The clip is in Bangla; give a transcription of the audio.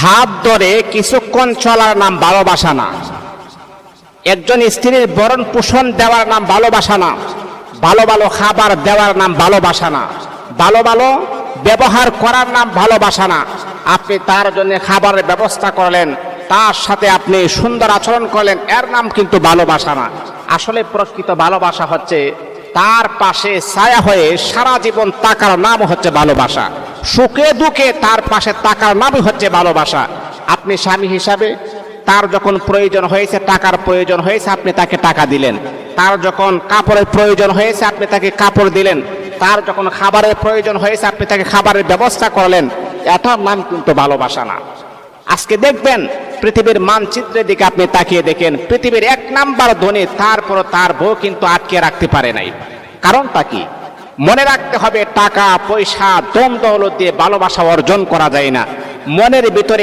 হাত ধরে কিছুক্ষণ চলার নাম ভালোবাসা না। একজন স্ত্রীর ভরণ পোষণ দেওয়ার নাম ভালোবাসা না। ভালো ভালো খাবার দেওয়ার নাম ভালোবাসা না। ভালো ভালো ব্যবহার করার নাম ভালোবাসা না। আপনি তার জন্য খাবারের ব্যবস্থা করলেন, তার সাথে আপনি সুন্দর আচরণ করলেন, এর নাম কিন্তু ভালোবাসা না। আসলে প্রকৃত ভালোবাসা হচ্ছে তার পাশে ছায়া হয়ে সারা জীবন থাকার নাম হচ্ছে ভালোবাসা। সুখে দুঃখে তার পাশে থাকার নামই হচ্ছে ভালোবাসা। আপনি স্বামী হিসাবে তার যখন প্রয়োজন হয়েছে, টাকার প্রয়োজন হয়েছে, আপনি তাকে টাকা দিলেন। তার যখন কাপড়ের প্রয়োজন হয়েছে, আপনি তাকে কাপড় দিলেন। তার যখন খাবারের প্রয়োজন হয়েছে, আপনি তাকে খাবারের ব্যবস্থা করলেন। এটার নাম কিন্তু ভালোবাসা না। আজকে দেখবেন পৃথিবীর মানচিত্রের দিকে আপনি তাকিয়ে দেখেন, পৃথিবীর 1 নাম্বার ধনী, তারপর তার বউ কিন্তু আটকে রাখতে পারে নাই। কারণটা কি? মনে রাখতে হবে, টাকা পয়সা দম দৌলত দিয়ে ভালোবাসা অর্জন করা যায় না। মনের ভিতরে